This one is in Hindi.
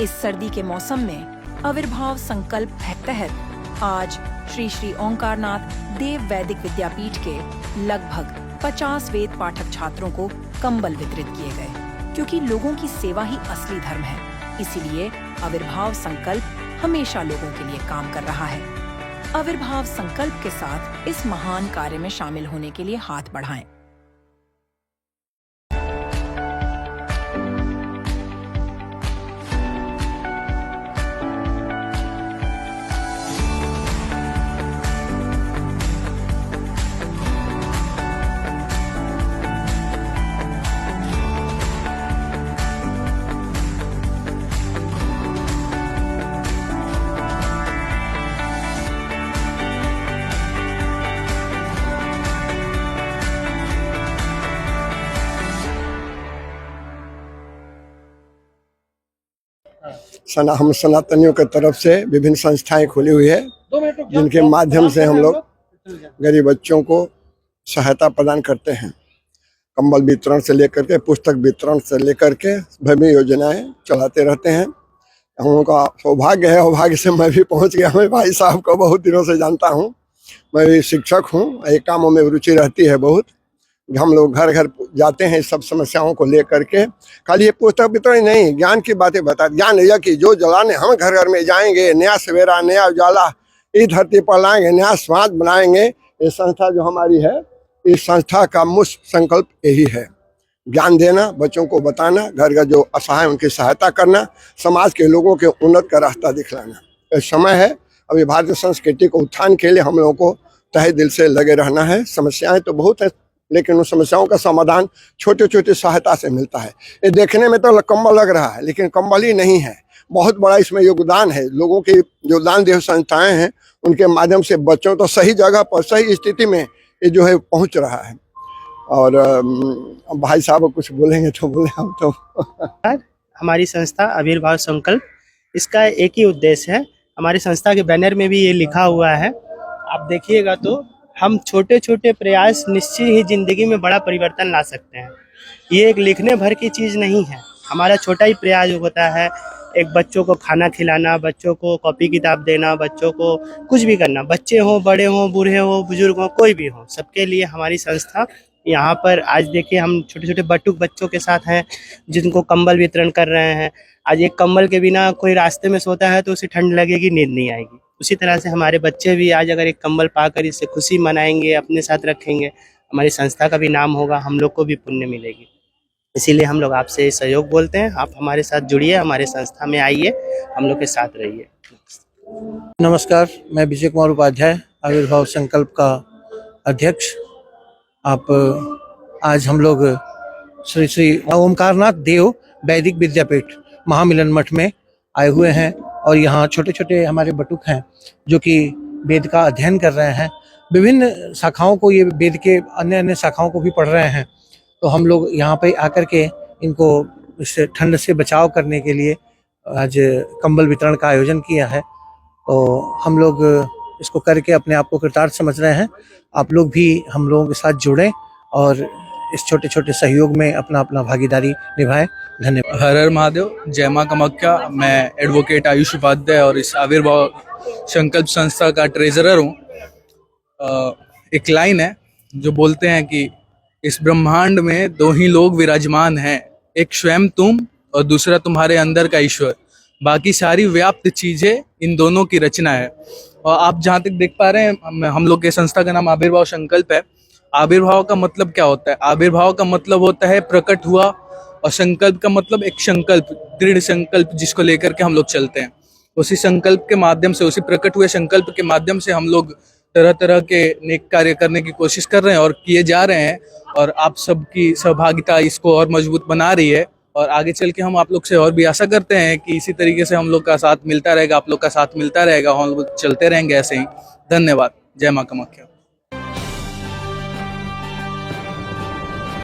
इस सर्दी के मौसम में आविर्भाव संकल्प के तहत आज श्री श्री ओंकारनाथ देव वैदिक विद्यापीठ के लगभग 50 वेद पाठक छात्रों को कंबल वितरित किए गए। क्योंकि लोगों की सेवा ही असली धर्म है, इसीलिए आविर्भाव संकल्प हमेशा लोगों के लिए काम कर रहा है। आविर्भाव संकल्प के साथ इस महान कार्य में शामिल होने के लिए हाथ बढ़ाएं। हम सनातनियों की तरफ से विभिन्न संस्थाएं खुली हुई है, जिनके माध्यम से हम लोग गरीब बच्चों को सहायता प्रदान करते हैं। कंबल वितरण से लेकर के पुस्तक वितरण से लेकर के विभिन्न योजनाएं चलाते रहते हैं। हम लोगों का सौभाग्य है, सौभाग्य से मैं भी पहुंच गया। मैं भाई साहब को बहुत दिनों से जानता हूं, मैं भी शिक्षक हूं। एक कामों में रुचि रहती है बहुत। हम लोग घर घर जाते हैं सब समस्याओं को लेकर के। खाली ये पुस्तक वितरण नहीं, ज्ञान की बातें बता, ज्ञान यह कि जो जलाने हम घर घर में जाएंगे, नया सवेरा नया उजाला इस धरती पर लाएंगे, नया समाज बनाएंगे। ये संस्था जो हमारी है, इस संस्था का मुख्य संकल्प यही है, ज्ञान देना, बच्चों को बताना, घर घर जो असहाय उनकी सहायता करना, समाज के लोगों के उन्नत का रास्ता दिखलाना। ये समय है, अभी भारतीय संस्कृति को उत्थान के लिए हम लोगों को तहे दिल से लगे रहना है। समस्याएं तो बहुत है, लेकिन उन समस्याओं का समाधान छोटे छोटे सहायता से मिलता है। ये देखने में तो कंबल लग रहा है, लेकिन कंबल ही नहीं है, बहुत बड़ा इसमें योगदान है। लोगों की जो दान देह संस्थाएं हैं, उनके माध्यम से बच्चों तो सही जगह पर सही स्थिति में ये जो है पहुंच रहा है। और भाई साहब कुछ बोलेंगे तो बोले हम तो। हमारी संस्था आविर्भाव संकल्प, इसका एक ही उद्देश्य है। हमारी संस्था के बैनर में भी ये लिखा हुआ है, आप देखिएगा तो हम छोटे छोटे प्रयास निश्चित ही जिंदगी में बड़ा परिवर्तन ला सकते हैं। ये एक लिखने भर की चीज़ नहीं है, हमारा छोटा ही प्रयास होता है। एक बच्चों को खाना खिलाना, बच्चों को कॉपी किताब देना, बच्चों को कुछ भी करना, बच्चे हों, बड़े हों, बूढ़े हों, बुजुर्ग हों, कोई भी हो, सबके लिए हमारी संस्था यहाँ पर। आज देखिए हम छोटे छोटे बटुक बच्चों के साथ हैं, जिनको कंबल वितरण कर रहे हैं। आज एक कंबल के बिना कोई रास्ते में सोता है तो उसे ठंड लगेगी, नींद नहीं आएगी। उसी तरह से हमारे बच्चे भी आज अगर एक कंबल पाकर इससे खुशी मनाएंगे, अपने साथ रखेंगे, हमारी संस्था का भी नाम होगा, हम लोग को भी पुण्य मिलेगी। इसीलिए हम लोग आपसे सहयोग बोलते हैं, आप हमारे साथ जुड़िए, हमारे संस्था में आइए, हम लोग के साथ रहिए। नमस्कार, मैं विजय कुमार उपाध्याय, आविर्भाव संकल्प का अध्यक्ष। आज हम लोग श्री श्री ओंकारनाथ देव वैदिक विद्यापीठ महामिलन मठ में आए हुए हैं, और यहाँ छोटे छोटे हमारे बटुक हैं जो कि वेद का अध्ययन कर रहे हैं। विभिन्न शाखाओं को, ये वेद के अन्य अन्य शाखाओं को भी पढ़ रहे हैं। तो हम लोग यहाँ पे आकर के इनको इस ठंड से बचाव करने के लिए आज कंबल वितरण का आयोजन किया है। तो हम लोग इसको करके अपने आप को कृतार्थ समझ रहे हैं। आप लोग भी हम लोगों के साथ जुड़ें और इस छोटे छोटे सहयोग में अपना अपना भागीदारी निभाएं। धन्यवाद। हर हर महादेव, जय मां कामाख्या। मैं एडवोकेट आयुष उपाध्याय और इस आविर्भाव संकल्प संस्था का ट्रेजरर हूँ। एक लाइन है जो बोलते हैं कि इस ब्रह्मांड में दो ही लोग विराजमान हैं, एक स्वयं तुम और दूसरा तुम्हारे अंदर का ईश्वर। बाकी सारी व्याप्त चीजें इन दोनों की रचना है। और आप जहाँ तक देख पा रहे हैं, हम लोग के संस्था का नाम आविर्भाव संकल्प है। आविर्भाव का मतलब क्या होता है? आविर्भाव का मतलब होता है प्रकट हुआ, और संकल्प का मतलब एक संकल्प, दृढ़ संकल्प जिसको लेकर के हम लोग चलते हैं। उसी संकल्प के माध्यम से, उसी प्रकट हुए संकल्प के माध्यम से हम लोग तरह तरह के नेक कार्य करने की कोशिश कर रहे हैं और किए जा रहे हैं। और आप सबकी सहभागिता इसको और मजबूत बना रही है। और आगे चल के हम आप लोग से और भी आशा करते हैं कि इसी तरीके से हम लोग का साथ मिलता रहेगा, आप लोग का साथ मिलता रहेगा, हम लोग चलते रहेंगे ऐसे ही। धन्यवाद। जय मां कामाख्या।